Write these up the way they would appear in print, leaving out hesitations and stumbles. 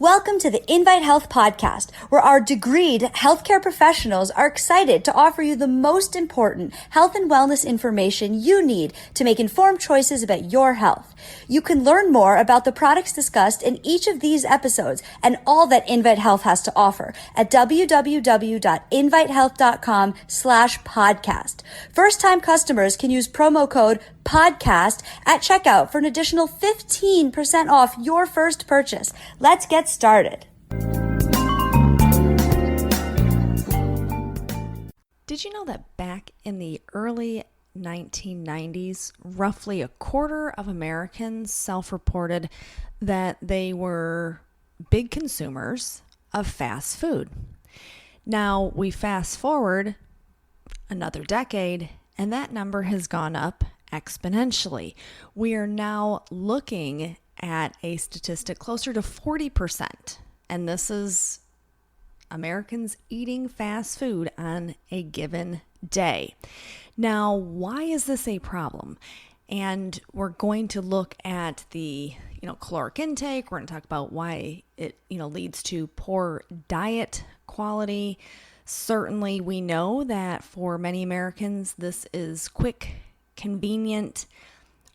Welcome to the Invite Health podcast, where our degreed healthcare professionals are excited to offer you the most important health and wellness information you need to make informed choices about your health. You can learn more about the products discussed in each of these episodes and all that Invite Health has to offer at www.invitehealth.com/podcast. First-time customers can use promo code podcast at checkout for an additional 15% off your first purchase. Let's get started. Did you know that back in the early 1990s, roughly a quarter of Americans self-reported that they were big consumers of fast food? Now we fast forward another decade and that number has gone up exponentially. We are now looking at a statistic closer to 40%. And this is Americans eating fast food on a given day. Now, why is this a problem? And we're going to look at the, caloric intake. We're going to talk about why it, leads to poor diet quality. Certainly, we know that for many Americans, this is quick, convenient.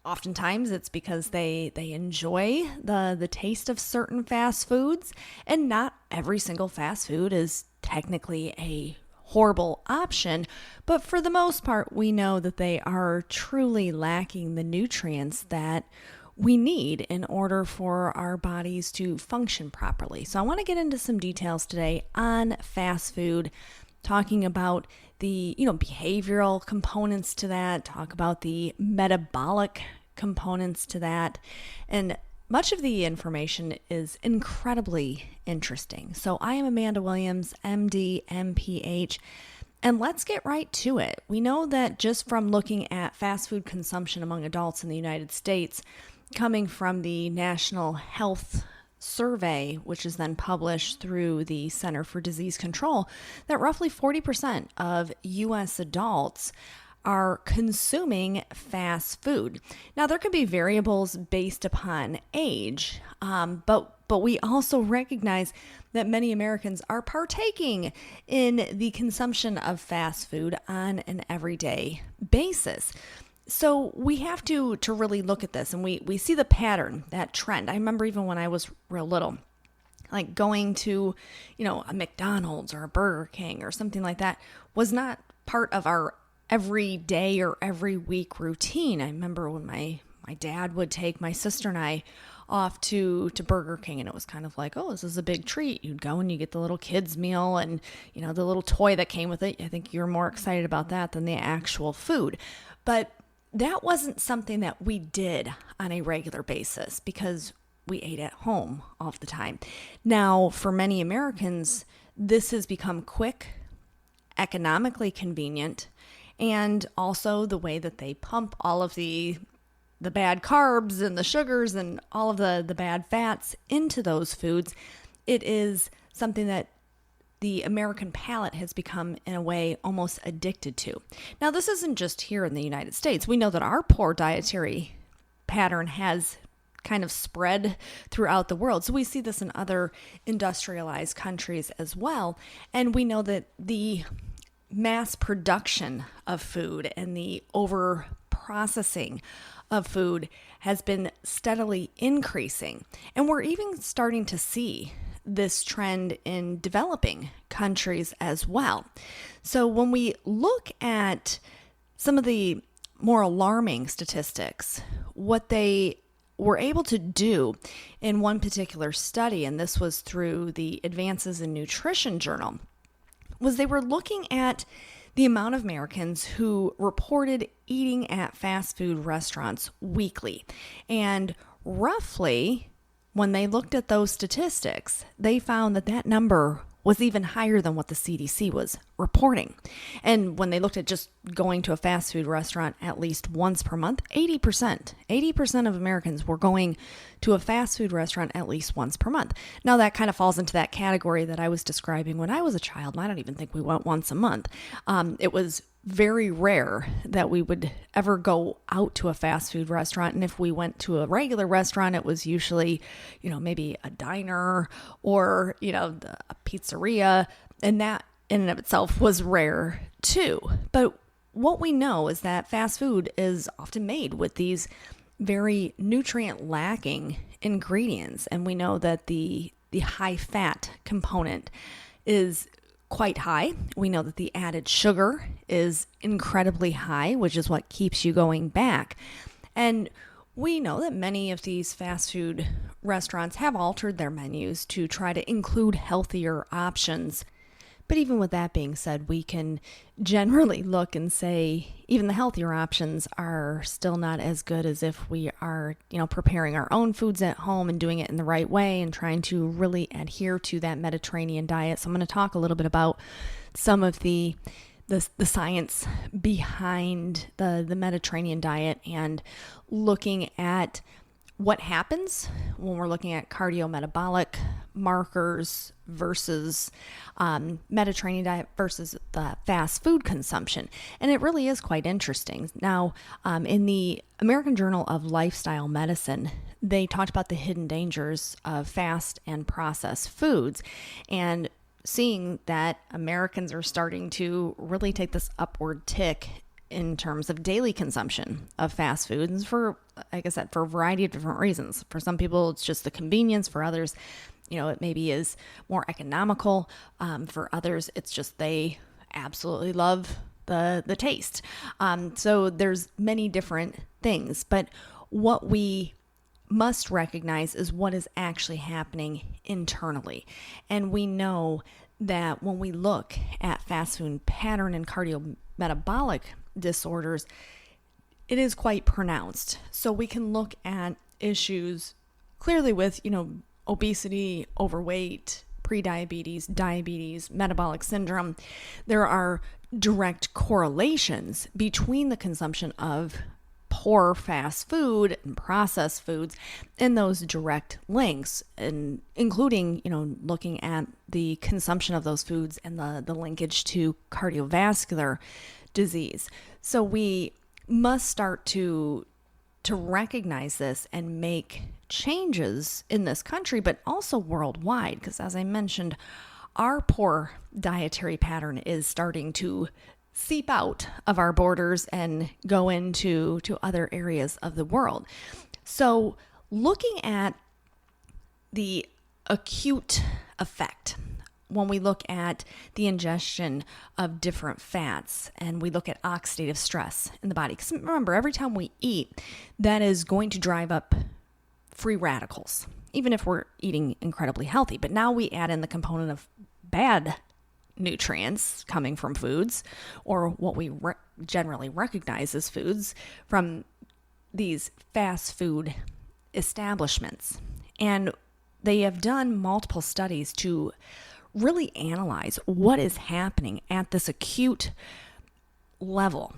Oftentimes it's because they enjoy the taste of certain fast foods, and not every single fast food is technically a horrible option, but for the most part, we know that they are truly lacking the nutrients that we need in order for our bodies to function properly. So I want to get into some details today on fast food, talking about the, behavioral components to that, talk about the metabolic components to that. And much of the information is incredibly interesting. So I am Amanda Williams, MD, MPH, and let's get right to it. We know that just from looking at fast food consumption among adults in the United States, coming from the National Health Survey, which is then published through the Center for Disease Control, that roughly 40% of U.S. adults are consuming fast food. Now, there could be variables based upon age, but we also recognize that many Americans are partaking in the consumption of fast food on an everyday basis. So we have to really look at this, and we see the pattern, that trend. I remember even when I was real little, like going to, a McDonald's or a Burger King or something like that was not part of our every day or every week routine. I remember when my dad would take my sister and I off to Burger King, and it was kind of like, oh, this is a big treat. You'd go and you get the little kids meal and, the little toy that came with it. I think you're more excited about that than the actual food. But that wasn't something that we did on a regular basis because we ate at home all the time. Now, for many Americans, this has become quick, economically convenient, and also the way that they pump all of the bad carbs and the sugars and all of the bad fats into those foods. It is something that the American palate has become, in a way, almost addicted to. Now, this isn't just here in the United States. We know that our poor dietary pattern has kind of spread throughout the world. So we see this in other industrialized countries as well. And we know that the mass production of food and the over processing of food has been steadily increasing. And we're even starting to see this trend in developing countries as well. So when we look at some of the more alarming statistics, what they were able to do in one particular study, and this was through the Advances in Nutrition journal, was they were looking at the amount of Americans who reported eating at fast food restaurants weekly. And roughly, when they looked at those statistics, they found that number was even higher than what the CDC was reporting. And when they looked at just going to a fast food restaurant at least once per month, 80% of Americans were going to a fast food restaurant at least once per month. Now that kind of falls into that category that I was describing when I was a child. I don't even think we went once a month. It was very rare that we would ever go out to a fast food restaurant. And if we went to a regular restaurant, it was usually, maybe a diner or, a pizzeria. And that in and of itself was rare too. But what we know is that fast food is often made with these very nutrient lacking ingredients. And we know that the high fat component is quite high. We know that the added sugar is incredibly high, which is what keeps you going back. And we know that many of these fast food restaurants have altered their menus to try to include healthier options. But even with that being said, we can generally look and say even the healthier options are still not as good as if we are, preparing our own foods at home and doing it in the right way and trying to really adhere to that Mediterranean diet. So I'm going to talk a little bit about some of the science behind the Mediterranean diet and looking at what happens when we're looking at cardiometabolic markers versus Mediterranean diet versus the fast food consumption. And it really is quite interesting. Now, in the American Journal of Lifestyle Medicine, they talked about the hidden dangers of fast and processed foods and seeing that Americans are starting to really take this upward tick in terms of daily consumption of fast foods for, like I said, for a variety of different reasons. For some people, it's just the convenience. For others, it maybe is more economical. For others, it's just they absolutely love the taste. So there's many different things. But what we must recognize is what is actually happening internally. And we know that when we look at fast food pattern and cardiometabolic disorders, it is quite pronounced. So we can look at issues clearly with, obesity, overweight, prediabetes, diabetes, metabolic syndrome. There are direct correlations between the consumption of poor fast food and processed foods and those direct links, and including, looking at the consumption of those foods and the linkage to cardiovascular disease. So we must start to recognize this and make changes in this country, but also worldwide, because as I mentioned, our poor dietary pattern is starting to seep out of our borders and go into other areas of the world. So looking at the acute effect, when we look at the ingestion of different fats and we look at oxidative stress in the body, because remember, every time we eat, that is going to drive up free radicals, even if we're eating incredibly healthy. But now we add in the component of bad nutrients coming from foods, or what we generally recognize as foods from these fast food establishments. And they have done multiple studies to really analyze what is happening at this acute level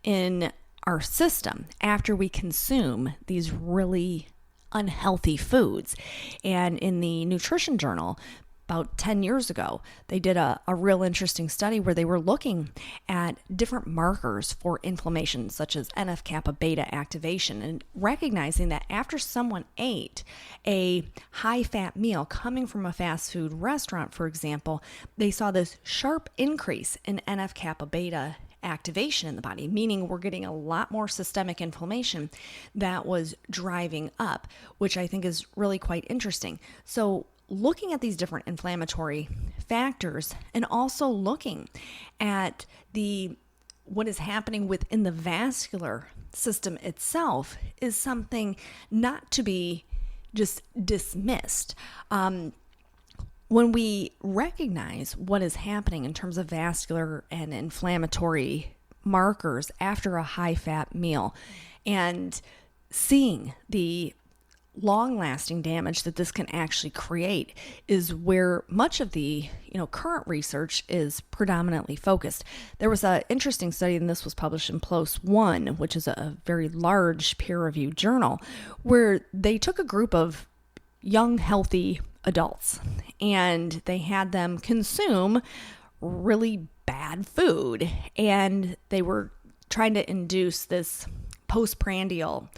in our system after we consume these really unhealthy foods. And in the Nutrition Journal, about 10 years ago, they did a real interesting study where they were looking at different markers for inflammation, such as NF-kappa beta activation, and recognizing that after someone ate a high-fat meal coming from a fast food restaurant, for example, they saw this sharp increase in NF-kappa beta activation in the body, meaning we're getting a lot more systemic inflammation that was driving up, which I think is really quite interesting. So looking at these different inflammatory factors and also looking at what is happening within the vascular system itself is something not to be just dismissed. When we recognize what is happening in terms of vascular and inflammatory markers after a high-fat meal and seeing the long-lasting damage that this can actually create is where much of the current research is predominantly focused. There was an interesting study, and this was published in PLOS One, which is a very large peer-reviewed journal, where they took a group of young, healthy adults and they had them consume really bad food, and they were trying to induce this postprandial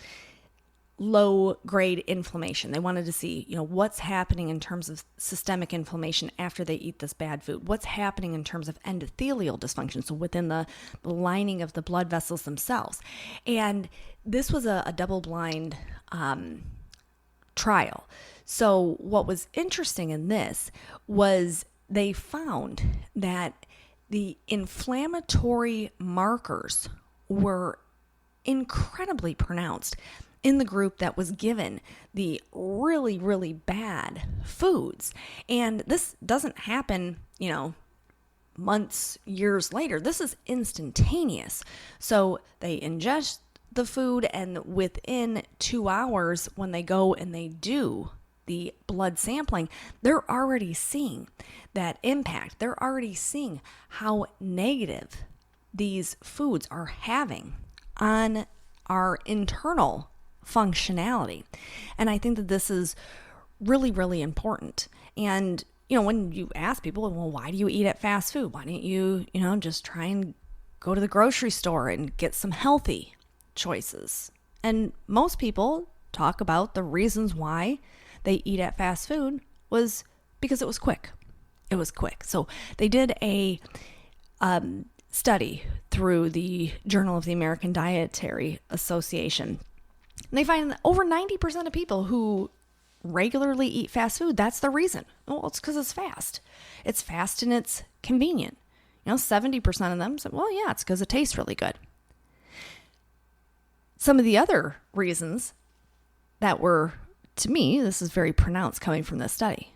low grade inflammation. They wanted to see, what's happening in terms of systemic inflammation after they eat this bad food. What's happening in terms of endothelial dysfunction, so within the lining of the blood vessels themselves. And this was a double-blind trial. So what was interesting in this was they found that the inflammatory markers were incredibly pronounced in the group that was given the really, really bad foods. And this doesn't happen, months, years later. This is instantaneous. So they ingest the food, and within 2 hours, when they go and they do the blood sampling, they're already seeing that impact. They're already seeing how negative these foods are having on our internal functionality. And I think that this is really, really important. And, when you ask people, well, why do you eat at fast food? Why don't you, just try and go to the grocery store and get some healthy choices? And most people talk about the reasons why they eat at fast food was because it was quick. It was quick. So they did a study through the Journal of the American Dietary Association. And they find that over 90% of people who regularly eat fast food, that's the reason. Well, it's because it's fast. It's fast and it's convenient. 70% of them said, well, yeah, it's because it tastes really good. Some of the other reasons that were, to me, this is very pronounced coming from this study,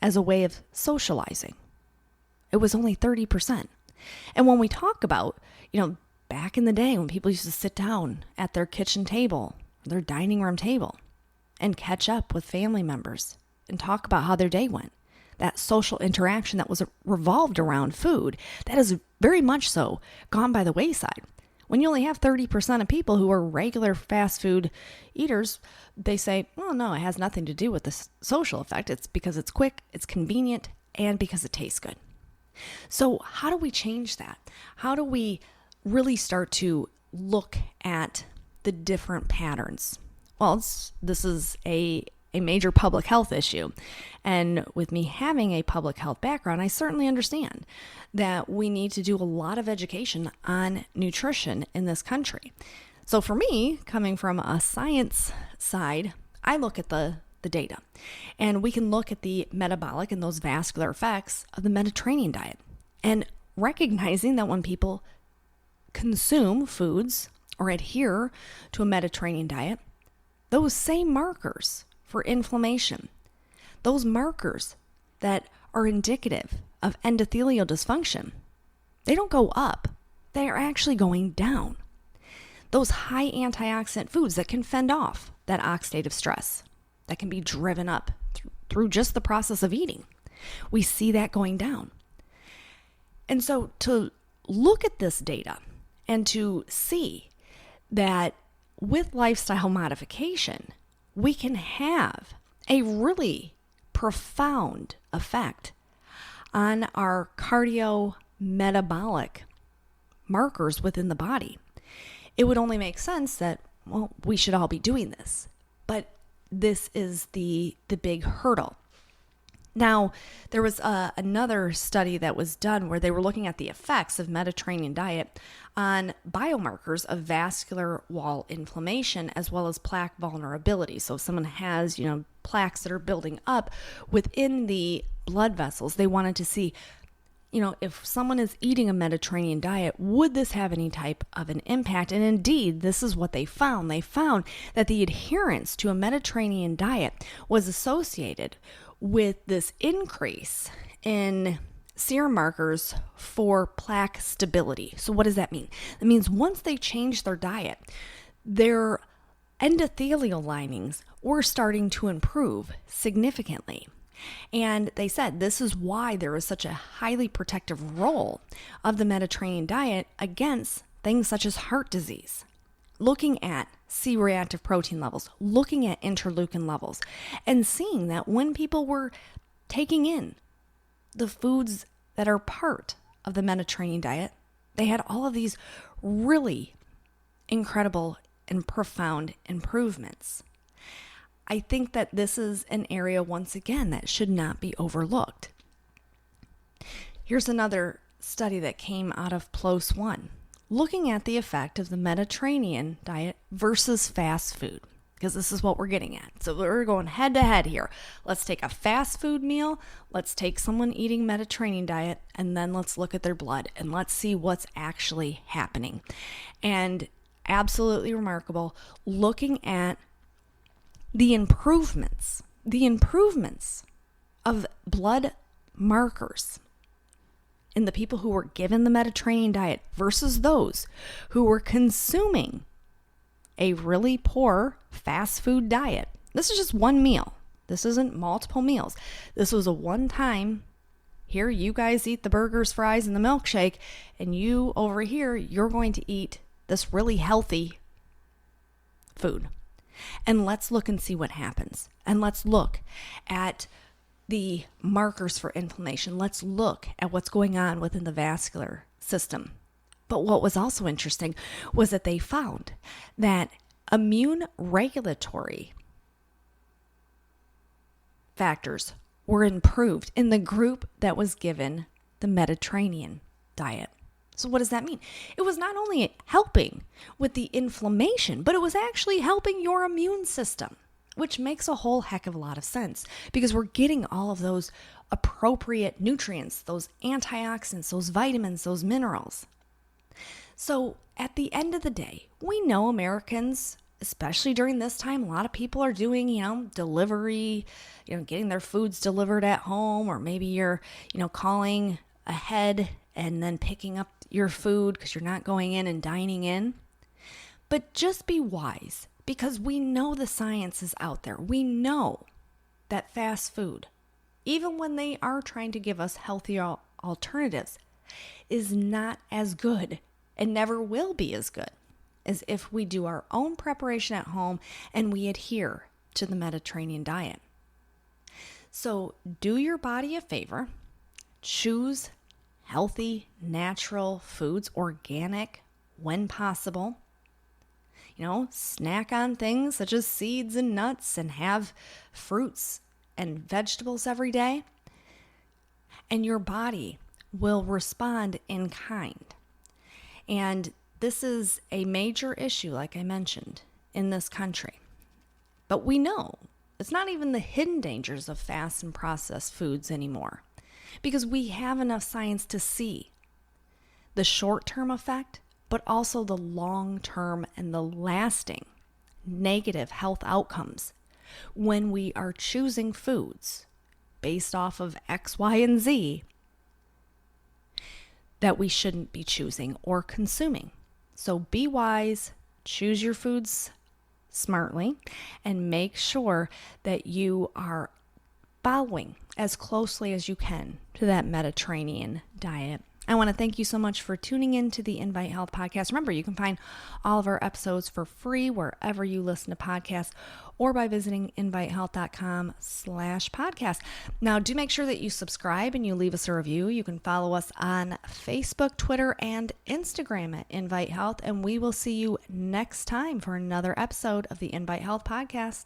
as a way of socializing. It was only 30%. And when we talk about, back in the day when people used to sit down at their kitchen table, their dining room table, and catch up with family members and talk about how their day went, that social interaction that was revolved around food, that is very much so gone by the wayside. When you only have 30% of people who are regular fast food eaters, they say, oh no, it has nothing to do with the social effect. It's because it's quick, it's convenient, and because it tastes good. So how do we change that? How do we really start to look at the different patterns? Well, this is a major public health issue. And with me having a public health background, I certainly understand that we need to do a lot of education on nutrition in this country. So for me, coming from a science side, I look at the data, and we can look at the metabolic and those vascular effects of the Mediterranean diet, and recognizing that when people consume foods or adhere to a Mediterranean diet, those same markers for inflammation, those markers that are indicative of endothelial dysfunction, they don't go up. They are actually going down. Those high antioxidant foods that can fend off that oxidative stress, that can be driven up through just the process of eating, we see that going down. And so to look at this data and to see that with lifestyle modification, we can have a really profound effect on our cardiometabolic markers within the body. It would only make sense that, well, we should all be doing this. But this is the big hurdle. Now, there was another study that was done where they were looking at the effects of Mediterranean diet on biomarkers of vascular wall inflammation as well as plaque vulnerability. So if someone has, plaques that are building up within the blood vessels, they wanted to see, if someone is eating a Mediterranean diet, would this have any type of an impact? And indeed, this is what they found. They found that the adherence to a Mediterranean diet was associated with this increase in serum markers for plaque stability. So what does that mean? It means once they change their diet, their endothelial linings were starting to improve significantly. And they said this is why there is such a highly protective role of the Mediterranean diet against things such as heart disease. Looking at C-reactive protein levels, looking at interleukin levels, and seeing that when people were taking in the foods that are part of the Mediterranean diet, they had all of these really incredible and profound improvements. I think that this is an area, once again, that should not be overlooked. Here's another study that came out of PLOS One, looking at the effect of the Mediterranean diet versus fast food, because this is what we're getting at. So we're going head to head here. Let's take a fast food meal, let's take someone eating Mediterranean diet, and then let's look at their blood and let's see what's actually happening. And absolutely remarkable, looking at the improvements of blood markers in the people who were given the Mediterranean diet versus those who were consuming a really poor fast food diet. This is just one meal. This isn't multiple meals. This was a one-time, here you guys eat the burgers, fries, and the milkshake, and you over here, you're going to eat this really healthy food. And let's look and see what happens. And let's look at the markers for inflammation. Let's look at what's going on within the vascular system. But what was also interesting was that they found that immune regulatory factors were improved in the group that was given the Mediterranean diet. So what does that mean? It was not only helping with the inflammation, but it was actually helping your immune system, which makes a whole heck of a lot of sense because we're getting all of those appropriate nutrients, those antioxidants, those vitamins, those minerals. So at the end of the day, we know Americans, especially during this time, a lot of people are doing, delivery, getting their foods delivered at home, or maybe you're, calling ahead and then picking up your food because you're not going in and dining in. But just be wise, because we know the science is out there. We know that fast food, even when they are trying to give us healthier alternatives, is not as good and never will be as good as if we do our own preparation at home and we adhere to the Mediterranean diet. So do your body a favor, choose healthy, natural foods, organic when possible. Snack on things such as seeds and nuts and have fruits and vegetables every day. And your body will respond in kind. And this is a major issue, like I mentioned, in this country. But we know it's not even the hidden dangers of fast and processed foods anymore, because we have enough science to see the short-term effect, but also the long-term and the lasting negative health outcomes when we are choosing foods based off of X, Y, and Z that we shouldn't be choosing or consuming. So be wise, choose your foods smartly, and make sure that you are following as closely as you can to that Mediterranean diet. I want to thank you so much for tuning in to the Invite Health podcast. Remember, you can find all of our episodes for free wherever you listen to podcasts or by visiting invitehealth.com/podcast. Now, do make sure that you subscribe and you leave us a review. You can follow us on Facebook, Twitter, and Instagram at Invite Health, and we will see you next time for another episode of the Invite Health podcast.